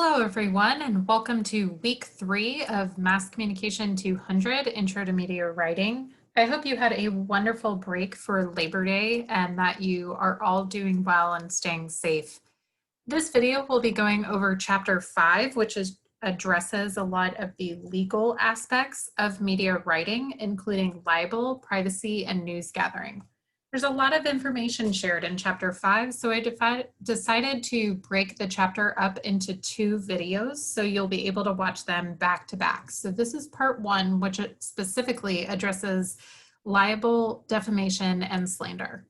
Hello, everyone, and welcome to week 3 of Mass Communication 200, Intro to Media Writing. I hope you had a wonderful break for Labor Day and that you are all doing well and staying safe. This video will be going over Chapter 5, which addresses a lot of the legal aspects of media writing, including libel, privacy, and news gathering. There's a lot of information shared in Chapter 5, so I decided to break the chapter up into 2 videos, so you'll be able to watch them back to back. So this is part 1, which specifically addresses libel, defamation, and slander.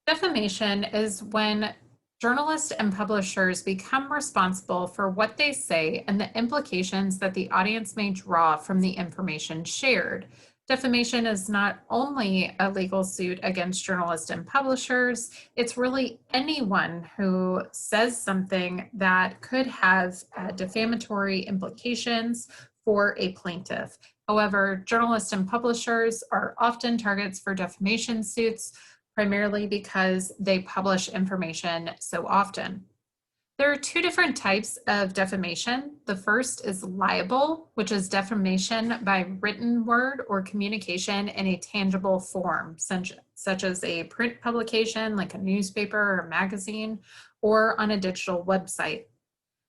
Defamation is when journalists and publishers become responsible for what they say and the implications that the audience may draw from the information shared. Defamation is not only a legal suit against journalists and publishers, it's really anyone who says something that could have defamatory implications for a plaintiff. However, journalists and publishers are often targets for defamation suits, primarily because they publish information so often. There are 2 different types of defamation. The first is libel, which is defamation by written word or communication in a tangible form, such as a print publication like a newspaper or magazine, or on a digital website.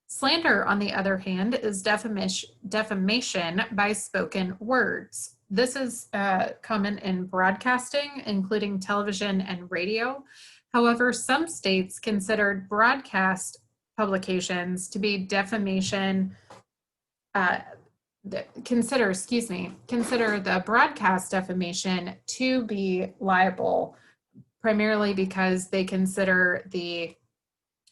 Slander, on the other hand, is defamation by spoken words. This is common in broadcasting, including television and radio. However, some states considered broadcast publications to be defamation, consider the broadcast defamation to be liable, primarily because they consider the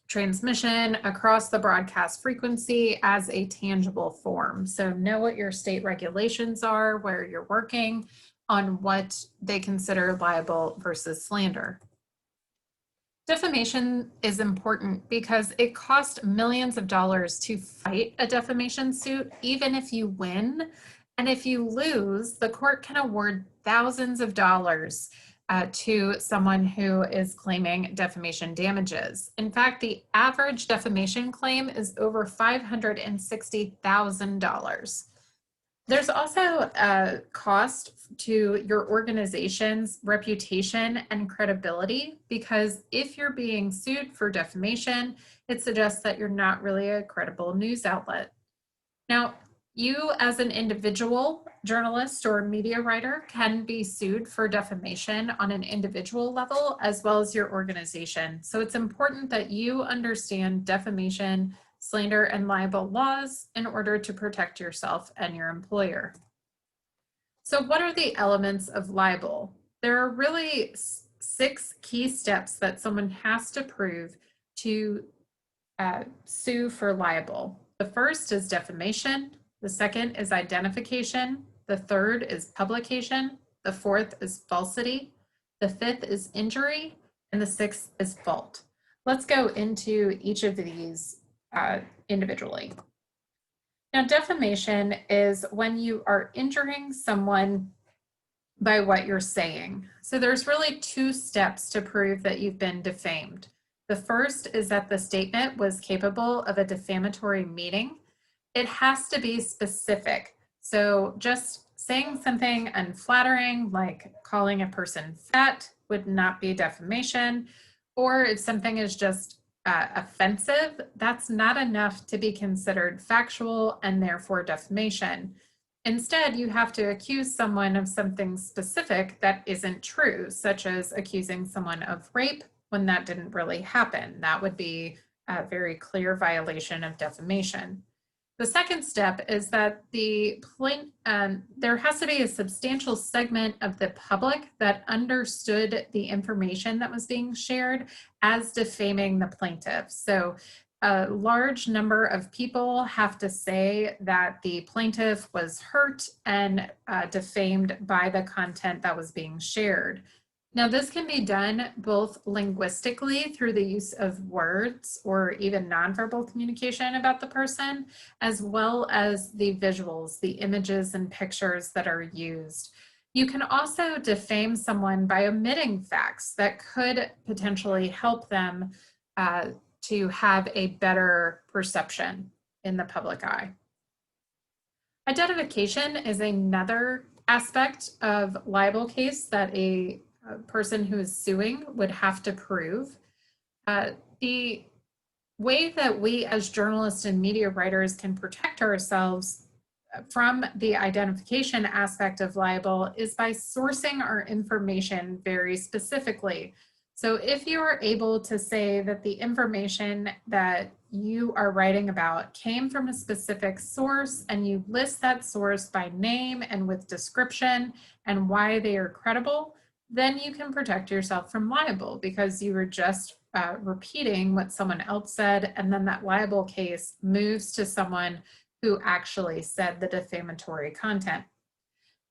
transmission across the broadcast frequency as a tangible form. So know what your state regulations are, where you're working, on what they consider libel versus slander. Defamation is important because it costs millions of dollars to fight a defamation suit, even if you win. And if you lose, the court can award thousands of dollars to someone who is claiming defamation damages. In fact, the average defamation claim is over $560,000. There's also a cost to your organization's reputation and credibility, because if you're being sued for defamation, it suggests that you're not really a credible news outlet. Now, you as an individual journalist or media writer can be sued for defamation on an individual level as well as your organization. So it's important that you understand defamation, slander, and libel laws in order to protect yourself and your employer. So what are the elements of libel? There are really 6 key steps that someone has to prove to sue for libel. The first is defamation. The second is identification. The third is publication. The fourth is falsity. The fifth is injury. And the 6th is fault. Let's go into each of these individually. Now, defamation is when you are injuring someone by what you're saying. So there's really 2 steps to prove that you've been defamed. The first is that the statement was capable of a defamatory meaning. It has to be specific. So just saying something unflattering, like calling a person fat, would not be defamation. Or if something is just offensive, that's not enough to be considered factual and therefore defamation. Instead, you have to accuse someone of something specific that isn't true, such as accusing someone of rape when that didn't really happen. That would be a very clear violation of defamation. The second step is that there has to be a substantial segment of the public that understood the information that was being shared as defaming the plaintiff. So a large number of people have to say that the plaintiff was hurt and defamed by the content that was being shared. Now, this can be done both linguistically through the use of words or even nonverbal communication about the person, as well as the visuals, the images and pictures that are used. You can also defame someone by omitting facts that could potentially help them to have a better perception in the public eye. Identification is another aspect of libel case that a person who is suing would have to prove. The way that we as journalists and media writers can protect ourselves from the identification aspect of libel is by sourcing our information very specifically. So if you are able to say that the information that you are writing about came from a specific source and you list that source by name and with description and why they are credible, then you can protect yourself from libel because you were just repeating what someone else said, and then that libel case moves to someone who actually said the defamatory content.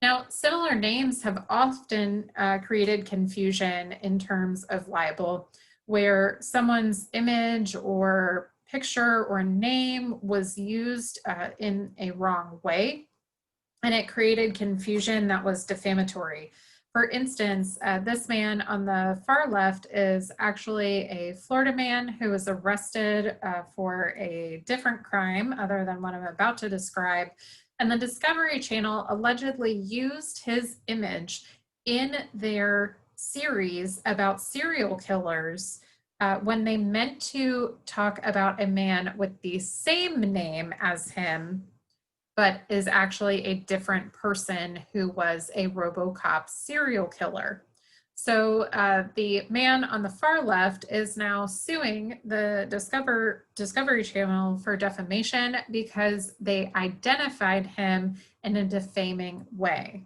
Now, similar names have often created confusion in terms of libel, where someone's image or picture or name was used in a wrong way, and it created confusion that was defamatory. For instance, this man on the far left is actually a Florida man who was arrested for a different crime other than what I'm about to describe. And the Discovery Channel allegedly used his image in their series about serial killers when they meant to talk about a man with the same name as him, but is actually a different person who was a RoboCop serial killer. So the man on the far left is now suing the Discovery Channel for defamation because they identified him in a defaming way.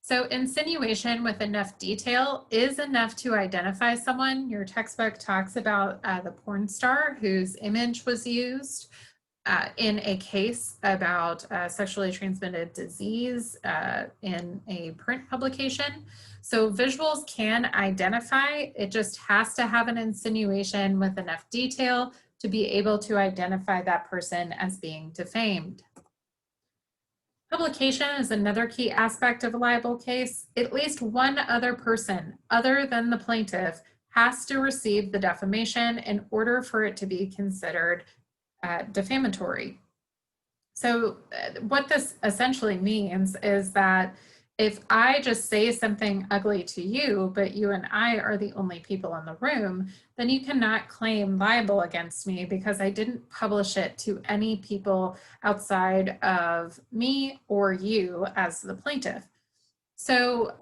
So insinuation with enough detail is enough to identify someone. Your textbook talks about the porn star whose image was used in a case about sexually transmitted disease in a print publication. So visuals can identify, it just has to have an insinuation with enough detail to be able to identify that person as being defamed. Publication is another key aspect of a libel case. At least one other person other than the plaintiff has to receive the defamation in order for it to be considered defamatory. So what this essentially means is that if I just say something ugly to you, but you and I are the only people in the room, then you cannot claim libel against me because I didn't publish it to any people outside of me or you as the plaintiff. So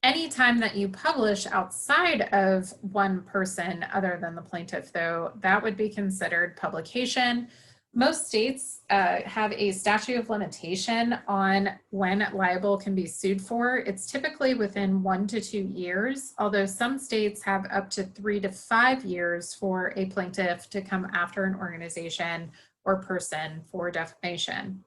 anytime that you publish outside of one person other than the plaintiff, though, that would be considered publication. Most states have a statute of limitation on when libel can be sued for. It's typically within 1 to 2 years, although some states have up to 3 to 5 years for a plaintiff to come after an organization or person for defamation.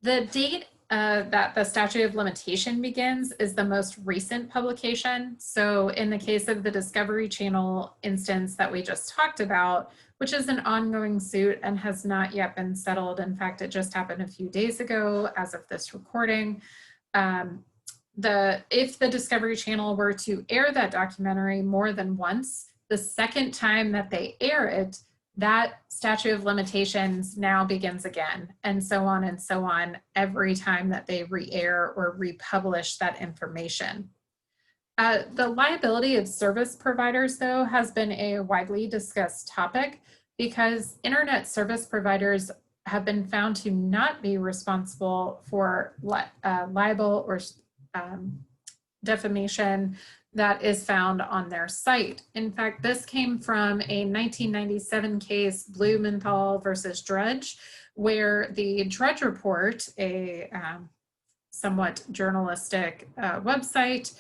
The date that the statute of limitation begins is the most recent publication. So in the case of the Discovery Channel instance that we just talked about, which is an ongoing suit and has not yet been settled. In fact, it just happened a few days ago as of this recording. If the Discovery Channel were to air that documentary more than once, the second time that they air it, that statute of limitations now begins again, and so on every time that they re-air or republish that information. The liability of service providers, though, has been a widely discussed topic because internet service providers have been found to not be responsible for libel or defamation that is found on their site. In fact, this came from a 1997 case, Blumenthal versus Drudge, where the Drudge Report, a somewhat journalistic website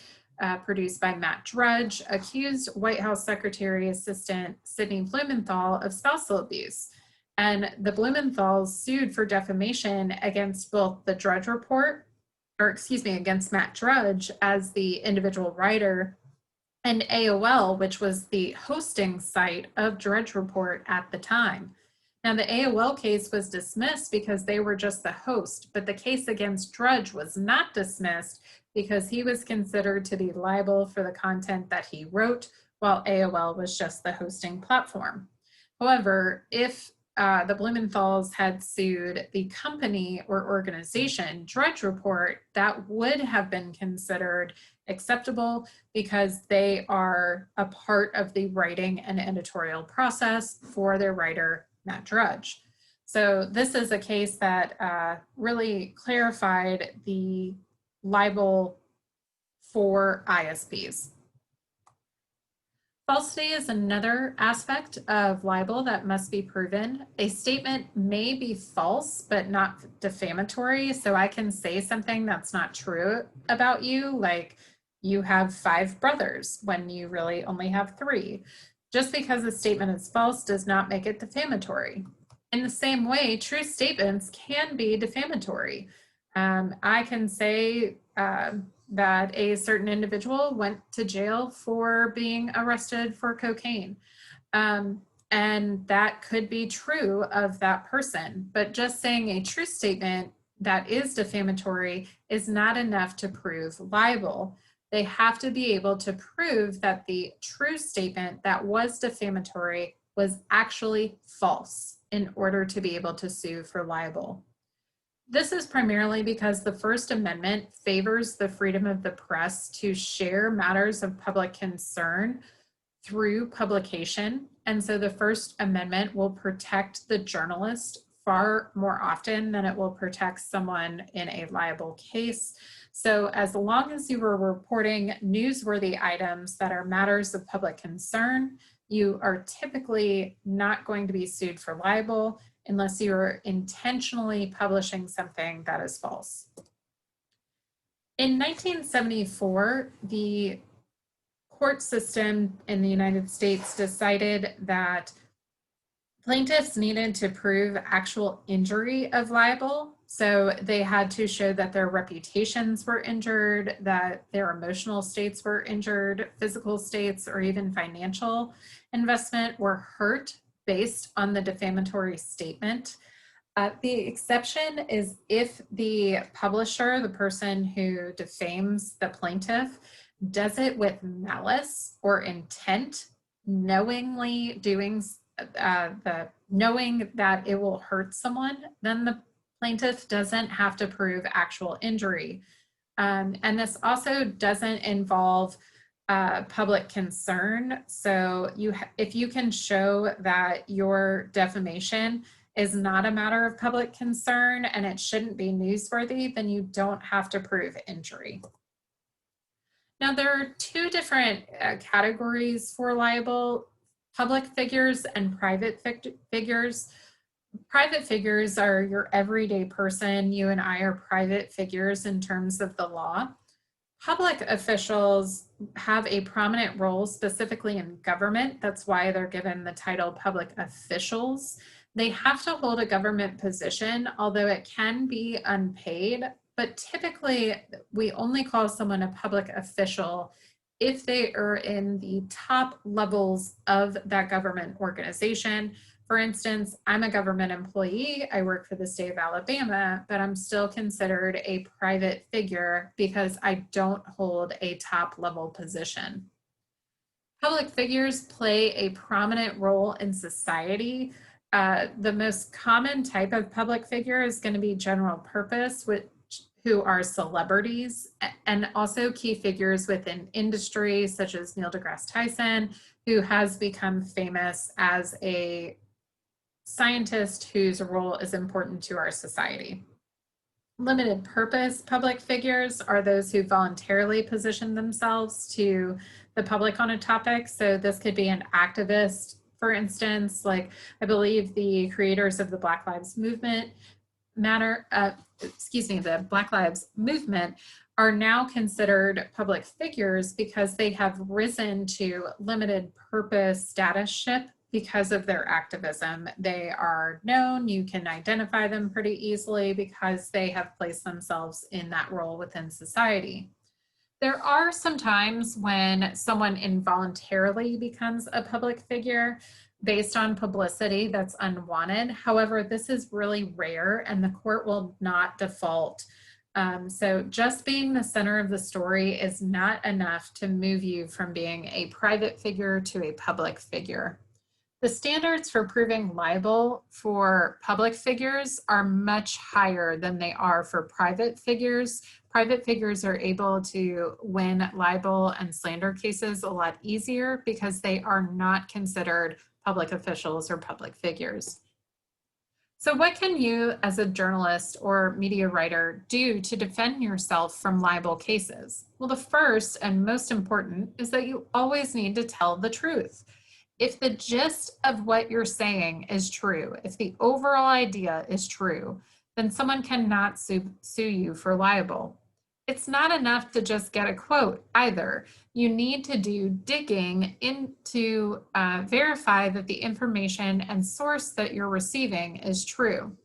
produced by Matt Drudge, accused White House Secretary Assistant Sidney Blumenthal of spousal abuse. And the Blumenthals sued for defamation against both the Drudge Report, against Matt Drudge as the individual writer, and AOL, which was the hosting site of Drudge Report at the time. Now, the AOL case was dismissed because they were just the host, but the case against Drudge was not dismissed because he was considered to be liable for the content that he wrote while AOL was just the hosting platform. However, if the Blumenthals had sued the company or organization Drudge Report, that would have been considered acceptable because they are a part of the writing and editorial process for their writer, Matt Drudge. So this is a case that really clarified the libel for ISPs. Falsity is another aspect of libel that must be proven. A statement may be false, but not defamatory. So I can say something that's not true about you, like you have 5 brothers when you really only have 3. Just because a statement is false does not make it defamatory. In the same way, true statements can be defamatory. I can say that a certain individual went to jail for being arrested for cocaine. And that could be true of that person, but just saying a true statement that is defamatory is not enough to prove libel. They have to be able to prove that the true statement that was defamatory was actually false in order to be able to sue for libel. This is primarily because the First Amendment favors the freedom of the press to share matters of public concern through publication. And so the First Amendment will protect the journalist far more often than it will protect someone in a libel case. So as long as you are reporting newsworthy items that are matters of public concern, you are typically not going to be sued for libel unless you're intentionally publishing something that is false. In 1974, the court system in the United States decided that plaintiffs needed to prove actual injury of libel. So they had to show that their reputations were injured, that their emotional states were injured, physical states, or even financial investment were hurt based on the defamatory statement. The exception is if the publisher, the person who defames the plaintiff, does it with malice or intent, knowingly doing knowing that it will hurt someone, then the plaintiff doesn't have to prove actual injury. And this also doesn't involve public concern. So if you can show that your defamation is not a matter of public concern and it shouldn't be newsworthy, then you don't have to prove injury. Now, there are 2 different categories for libel: public figures and private figures. Private figures are your everyday person. You and I are private figures in terms of the law. Public officials have a prominent role specifically in government. That's why they're given the title public officials. They have to hold a government position, although it can be unpaid, but typically we only call someone a public official if they are in the top levels of that government organization. For instance, I'm a government employee, I work for the state of Alabama, but I'm still considered a private figure because I don't hold a top level position. Public figures play a prominent role in society. The most common type of public figure is going to be general purpose, who are celebrities, and also key figures within industry, such as Neil deGrasse Tyson, who has become famous as a scientist whose role is important to our society. Limited purpose public figures are those who voluntarily position themselves to the public on a topic. So this could be an activist, for instance, like I believe the creators of the Black Lives Movement the Black Lives Movement are now considered public figures because they have risen to limited purpose statusship because of their activism. They are known, you can identify them pretty easily because they have placed themselves in that role within society. There are some times when someone involuntarily becomes a public figure based on publicity that's unwanted. However, this is really rare and the court will not default So just being the center of the story is not enough to move you from being a private figure to a public figure. The standards for proving libel for public figures are much higher than they are for private figures. Private figures are able to win libel and slander cases a lot easier because they are not considered public officials or public figures. So what can you as a journalist or media writer do to defend yourself from libel cases? Well, the first and most important is that you always need to tell the truth. If the gist of what you're saying is true, if the overall idea is true, then someone cannot sue you for libel. It's not enough to just get a quote either. You need to do digging to verify that the information and source that you're receiving is true.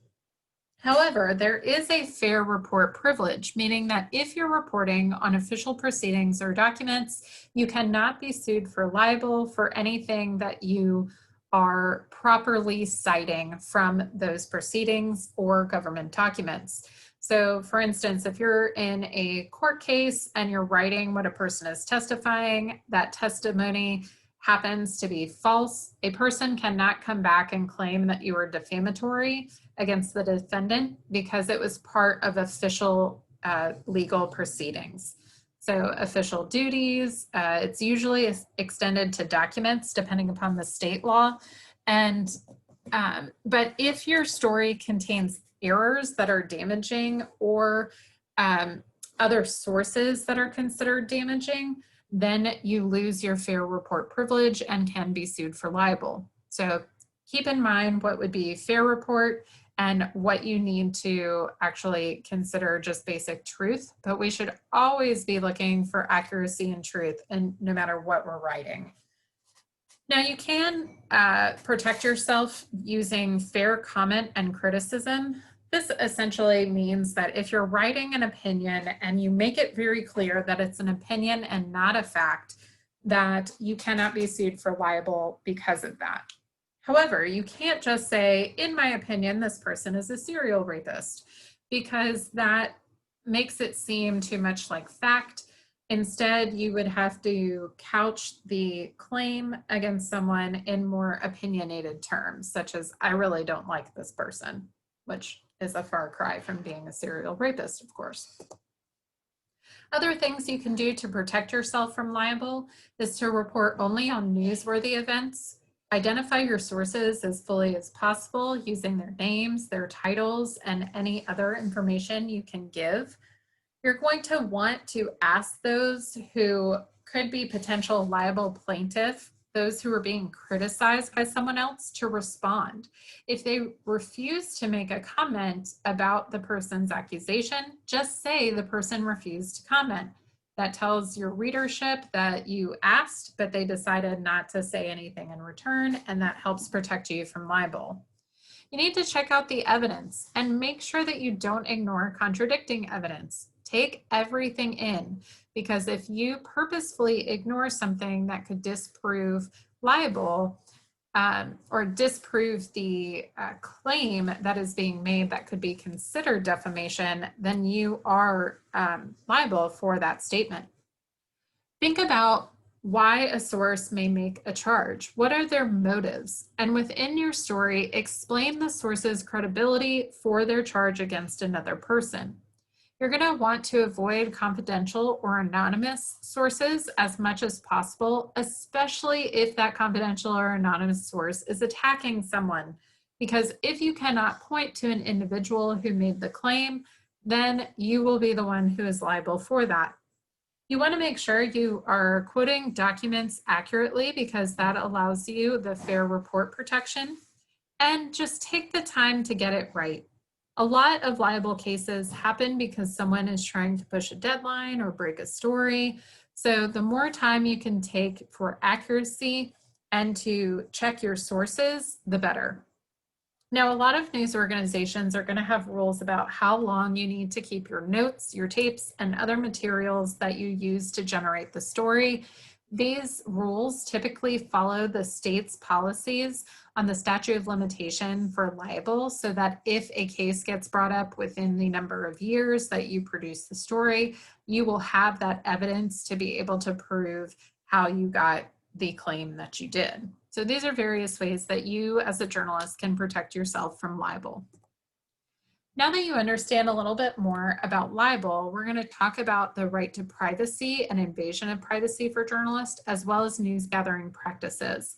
However, there is a fair report privilege, meaning that if you're reporting on official proceedings or documents, you cannot be sued for libel for anything that you are properly citing from those proceedings or government documents. So for instance, if you're in a court case and you're writing what a person is testifying, that testimony happens to be false, a person cannot come back and claim that you were defamatory against the defendant because it was part of official legal proceedings. So official duties, it's usually extended to documents depending upon the state law. And but if your story contains errors that are damaging or other sources that are considered damaging, then you lose your fair report privilege and can be sued for libel. So keep in mind what would be fair report and what you need to actually consider just basic truth, but we should always be looking for accuracy and truth, and no matter what we're writing. Now you can protect yourself using fair comment and criticism. This essentially means that if you're writing an opinion and you make it very clear that it's an opinion and not a fact, that you cannot be sued for libel because of that. However, you can't just say, in my opinion, this person is a serial rapist, because that makes it seem too much like fact. Instead, you would have to couch the claim against someone in more opinionated terms, such as, I really don't like this person, which is a far cry from being a serial rapist, of course. Other things you can do to protect yourself from libel is to report only on newsworthy events. Identify your sources as fully as possible using their names, their titles, and any other information you can give. You're going to want to ask those who could be potential liable plaintiff, those who are being criticized by someone else, to respond. If they refuse to make a comment about the person's accusation, just say the person refused to comment. That tells your readership that you asked, but they decided not to say anything in return, and that helps protect you from libel. You need to check out the evidence and make sure that you don't ignore contradicting evidence. Take everything in, because if you purposefully ignore something that could disprove libel or disprove the claim that is being made that could be considered defamation, then you are liable for that statement. Think about why a source may make a charge. What are their motives? And within your story, explain the source's credibility for their charge against another person. You're going to want to avoid confidential or anonymous sources as much as possible, especially if that confidential or anonymous source is attacking someone. Because if you cannot point to an individual who made the claim, then you will be the one who is liable for that. You want to make sure you are quoting documents accurately, because that allows you the fair report protection. And just take the time to get it right. A lot of libel cases happen because someone is trying to push a deadline or break a story. So the more time you can take for accuracy and to check your sources, the better. Now, a lot of news organizations are going to have rules about how long you need to keep your notes, your tapes, and other materials that you use to generate the story. These rules typically follow the state's policies on the statute of limitation for libel, so that if a case gets brought up within the number of years that you produce the story, you will have that evidence to be able to prove how you got the claim that you did. So these are various ways that you as a journalist can protect yourself from libel. Now that you understand a little bit more about libel, we're going to talk about the right to privacy and invasion of privacy for journalists, as well as news gathering practices.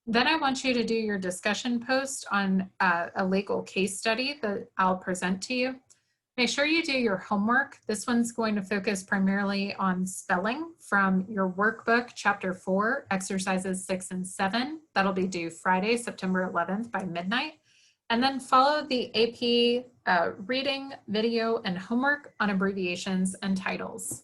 Then I want you to do your discussion post on a legal case study that I'll present to you. Make sure you do your homework. This one's going to focus primarily on spelling from your workbook, chapter 4, exercises 6 and 7. That'll be due Friday, September 11th by midnight. And then follow the AP reading, video, and homework on abbreviations and titles.